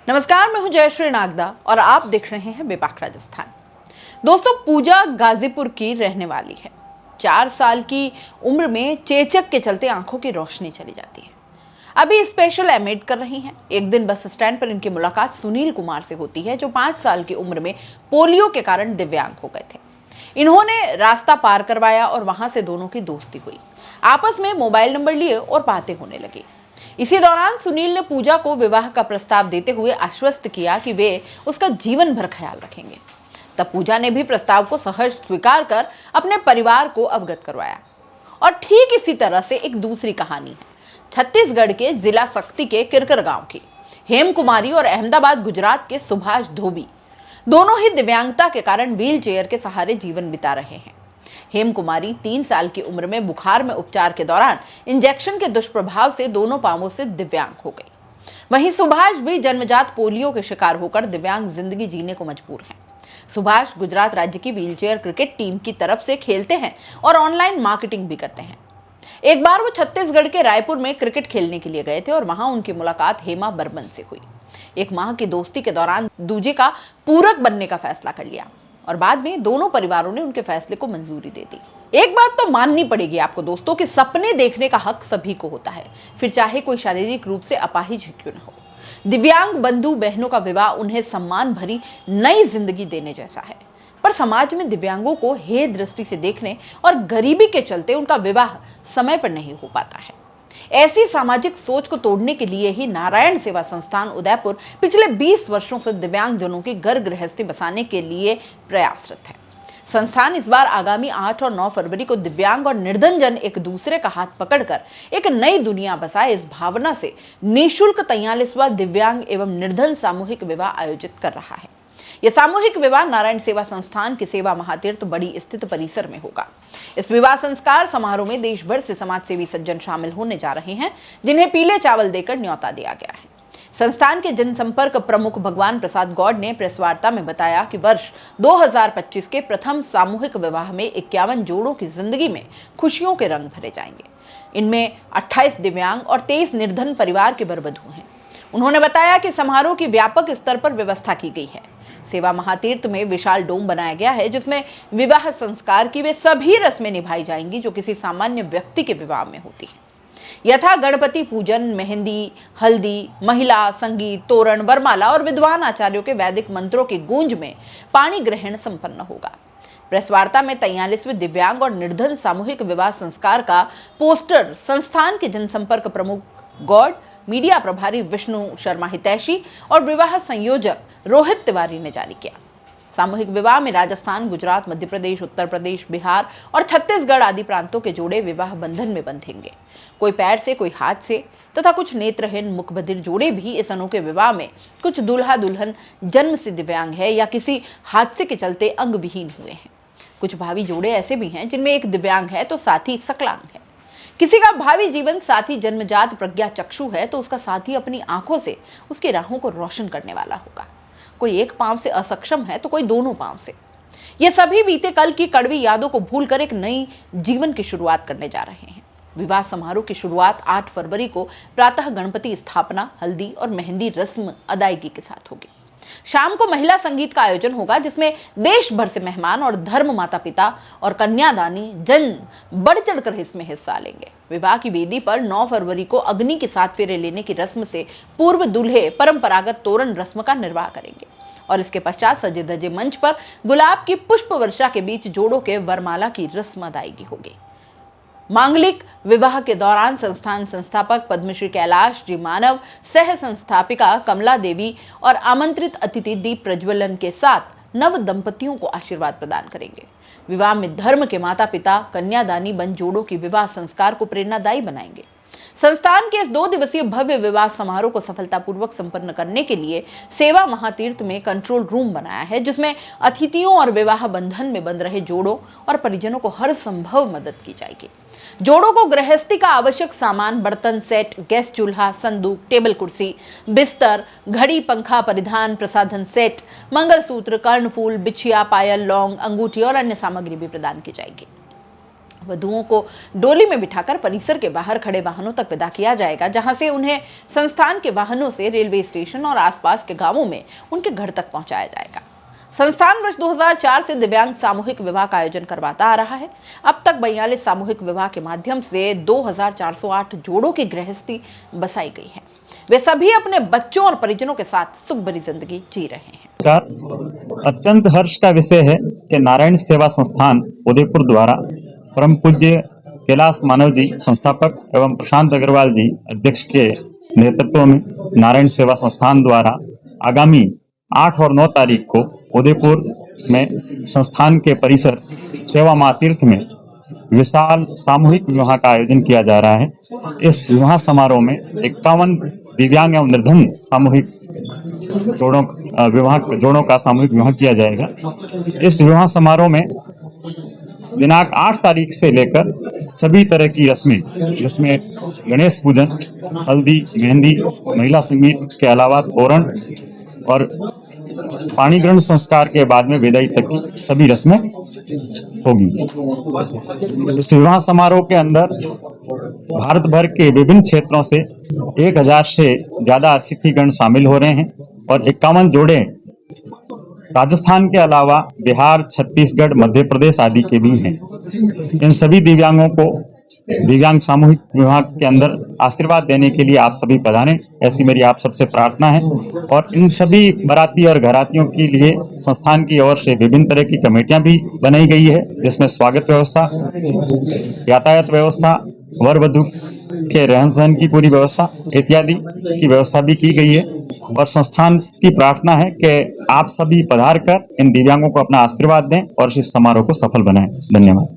नमस्कार, मैं हूं जयश्री नागदा और आप देख रहे हैं बेबाक राजस्थान। दोस्तों, पूजा गाजीपुर की रहने वाली है। 4 साल की उम्र में चेचक के चलते आंखों की रोशनी चली जाती है। अभी स्पेशल एमएड कर रही हैं। एक दिन बस स्टैंड पर इनकी मुलाकात सुनील कुमार से होती है, जो 5 साल की उम्र में पोलियो के कारण दिव्यांग हो गए थे। इन्होंने रास्ता पार करवाया और वहां से दोनों की दोस्ती हुई। आपस में मोबाइल नंबर लिए और बातें होने लगी। इसी दौरान सुनील ने पूजा को विवाह का प्रस्ताव देते हुए आश्वस्त किया कि वे उसका जीवन भर ख्याल रखेंगे। तब पूजा ने भी प्रस्ताव को सहर्ष स्वीकार कर अपने परिवार को अवगत करवाया। और ठीक इसी तरह से एक दूसरी कहानी है छत्तीसगढ़ के जिला सक्ती के किरकर गांव की। हेम कुमारी और अहमदाबाद गुजरात के सुभाष धोबी दोनों ही दिव्यांगता के कारण व्हील चेयर के सहारे जीवन बिता रहे हैं। हेम कुमारी 3 साल की उम्र में बुखार में उपचार के दौरान इंजेक्शन के दुष्प्रभाव से दोनों पांवों से दिव्यांग हो गई। वहीं सुभाष भी जन्मजात पोलियो के शिकार होकर दिव्यांग जिंदगी जीने को मजबूर हैं। सुभाष गुजरात राज्य की व्हीलचेयर क्रिकेट टीम की तरफ से खेलते हैं और ऑनलाइन मार्केटिंग भी करते हैं। एक बार वो छत्तीसगढ़ के रायपुर में क्रिकेट खेलने के लिए गए थे और वहां उनकी मुलाकात हेमा बर्मन से हुई। 1 माह की दोस्ती के दौरान दूजे का पूरक बनने का फैसला कर लिया और बाद में दोनों परिवारों ने उनके फैसले को मंजूरी दे दी। एक बात तो माननी पड़ेगी आपको दोस्तों कि सपने देखने का हक सभी को होता है, फिर चाहे कोई शारीरिक रूप से अपाहिज क्यों न हो। दिव्यांग बंधु बहनों का विवाह उन्हें सम्मान भरी नई जिंदगी देने जैसा है, पर समाज में दिव्यांगों को हे दृष्टि से देखने और गरीबी के चलते उनका विवाह समय पर नहीं हो पाता है। ऐसी सामाजिक सोच को तोड़ने के लिए ही नारायण सेवा संस्थान उदयपुर पिछले 20 वर्षों से दिव्यांगजनों की घर गृहस्थी बसाने के लिए प्रयासरत है। संस्थान इस बार आगामी 8 और 9 फरवरी को दिव्यांग और निर्धन जन एक दूसरे का हाथ पकड़कर एक नई दुनिया बसाए, इस भावना से निःशुल्क 43वां दिव्यांग एवं निर्धन सामूहिक विवाह आयोजित कर रहा है। यह सामूहिक विवाह नारायण सेवा संस्थान के सेवा महातीर्थ बड़ी स्थित परिसर में होगा। इस विवाह संस्कार समारोह में देश भर से समाज सेवी सज्जन शामिल होने जा रहे हैं, जिन्हें पीले चावल देकर न्योता दिया गया है। संस्थान के जनसंपर्क प्रमुख भगवान प्रसाद गौड़ ने प्रेस वार्ता में बताया कि वर्ष 2025 के प्रथम सामूहिक विवाह में 51 जोड़ों की जिंदगी में खुशियों के रंग भरे जाएंगे। इनमें 28 दिव्यांग और 23 निर्धन परिवार के वरवधू हैं। उन्होंने बताया कि समारोह की व्यापक स्तर पर व्यवस्था की गई है। सेवा महातीर्थ में विशाल डोम बनाया गया है, जिसमें विवाह संस्कार की वे सभी रस्में निभाई जाएंगी जो किसी सामान्य व्यक्ति के विवाह में होती है। यथा गणपति पूजन, मेहंदी, हल्दी, महिला संगीत, तोरण, वरमाला और विद्वान आचार्यों के वैदिक मंत्रों की गूंज में पाणी ग्रहण संपन्न होगा। प्रेस वार्ता में 43वें दिव्यांग और निर्धन सामूहिक विवाह संस्कार का पोस्टर संस्थान के जनसंपर्क प्रमुख गौड़, मीडिया प्रभारी विष्णु शर्मा हितैषी और विवाह संयोजक रोहित तिवारी ने जारी किया। सामूहिक विवाह में राजस्थान, गुजरात, मध्य प्रदेश, उत्तर प्रदेश, बिहार और छत्तीसगढ़ आदि प्रांतों के जोड़े विवाह बंधन में बंधेंगे। कोई पैर से, कोई हाथ से तथा कुछ नेत्रहीन मुखबधिर जोड़े भी इस अनोखे विवाह में, कुछ दूल्हा दुल्हन जन्म से दिव्यांग है या किसी हादसे के चलते अंग विहीन हुए हैं। कुछ भावी जोड़े ऐसे भी हैं जिनमें एक दिव्यांग है तो साथी सकलांग है। किसी का भावी जीवन साथी जन्मजात प्रज्ञा चक्षु है तो उसका साथी अपनी आंखों से उसकी राहों को रोशन करने वाला होगा। कोई एक पांव से असक्षम है तो कोई दोनों पांव से। ये सभी बीते कल की कड़वी यादों को भूलकर एक नई जीवन की शुरुआत करने जा रहे हैं। विवाह समारोह की शुरुआत 8 फरवरी को प्रातः गणपति स्थापना, हल्दी और मेहंदी रस्म अदायगी के साथ होगी। शाम को महिला संगीत का आयोजन होगा, जिसमें देश भर से मेहमान और धर्म माता पिता और कन्यादानी जन बढ़ चढ़कर इसमें हिस्सा लेंगे। विवाह की वेदी पर 9 फरवरी को अग्नि के 7 फेरे लेने की रस्म से पूर्व दूल्हे परंपरागत तोरण रस्म का निर्वाह करेंगे और इसके पश्चात सजे धजे मंच पर गुलाब की पुष्प वर्षा के बीच जोड़ों के वरमाला की रस्म अदायगी होगी। मांगलिक विवाह के दौरान संस्थान संस्थापक पद्मश्री कैलाश जी मानव, सह संस्थापिका कमला देवी और आमंत्रित अतिथि दीप प्रज्वलन के साथ नव दंपतियों को आशीर्वाद प्रदान करेंगे। विवाह में धर्म के माता पिता कन्यादानी बन जोड़ों की विवाह संस्कार को प्रेरणादायी बनाएंगे। संस्थान के इस 2 दिवसीय भव्य विवाह समारोह को सफलतापूर्वक संपन्न करने के लिए सेवा महातीर्थ में कंट्रोल रूम बनाया है, जिसमें अतिथियों और विवाह बंधन में बंध रहे जोड़ों और परिजनों को हर संभव मदद की जाएगी। जोड़ों को गृहस्थी का आवश्यक सामान, बर्तन सेट, गैस चूल्हा, संदूक, टेबल कुर्सी, बिस्तर, घड़ी, पंखा, परिधान, प्रसाधन सेट, मंगलसूत्र, कर्णफूल, बिछिया, पायल, लौंग, अंगूठी और अन्य सामग्री भी प्रदान की जाएगी। वधुओं को डोली में बिठाकर परिसर के बाहर खड़े वाहनों तक विदा किया जाएगा, जहां से उन्हें संस्थान के वाहनों से रेलवे स्टेशन और आसपास के गांवों में उनके घर तक पहुंचाया जाएगा। संस्थान वर्ष 2004 से दिव्यांग सामूहिक विवाह का आयोजन करवाता आ रहा है। अब तक 42 सामूहिक विवाह के माध्यम से 2408 जोड़ों की गृहस्थी बसाई गई है। वे सभी अपने बच्चों और परिजनों के साथ सुख भरी जिंदगी जी रहे हैं। अत्यंत हर्ष का विषय है कि नारायण सेवा संस्थान उदयपुर द्वारा परम पूज्य कैलाश मानव जी संस्थापक एवं प्रशांत अग्रवाल जी अध्यक्ष के नेतृत्व में नारायण सेवा संस्थान द्वारा आगामी 8 और 9 तारीख को उदयपुर में संस्थान के परिसर सेवा माँ तीर्थ में विशाल सामूहिक विवाह का आयोजन किया जा रहा है। इस विवाह समारोह में 51 दिव्यांग एवं निर्धन सामूहिक जोड़ों का सामूहिक विवाह किया जाएगा। इस विवाह समारोह में दिनांक 8 तारीख से लेकर सभी तरह की रस्में, जिसमें गणेश पूजन, हल्दी, मेहंदी, महिला संगीत के अलावा तोरण और पाणी ग्रहण संस्कार के बाद में विदाई तक की सभी रस्में होगी। इस विवाह समारोह के अंदर भारत भर के विभिन्न क्षेत्रों से 1000 से ज्यादा अतिथिगण शामिल हो रहे हैं और 51 जोड़े राजस्थान के अलावा बिहार, छत्तीसगढ़, मध्य प्रदेश आदि के भी हैं। इन सभी दिव्यांगों को दिव्यांग सामूहिक विवाह के अंदर आशीर्वाद देने के लिए आप सभी पधारें, ऐसी मेरी आप सबसे प्रार्थना है। और इन सभी बाराती और घरातियों के लिए संस्थान की ओर से विभिन्न तरह की कमेटियां भी बनाई गई है, जिसमें स्वागत व्यवस्था, यातायात व्यवस्था, वर वधु के रहन सहन की पूरी व्यवस्था इत्यादि की व्यवस्था भी की गई है। और संस्थान की प्रार्थना है कि आप सभी पधार कर इन दिव्यांगों को अपना आशीर्वाद दें और इस समारोह को सफल बनाएं। धन्यवाद।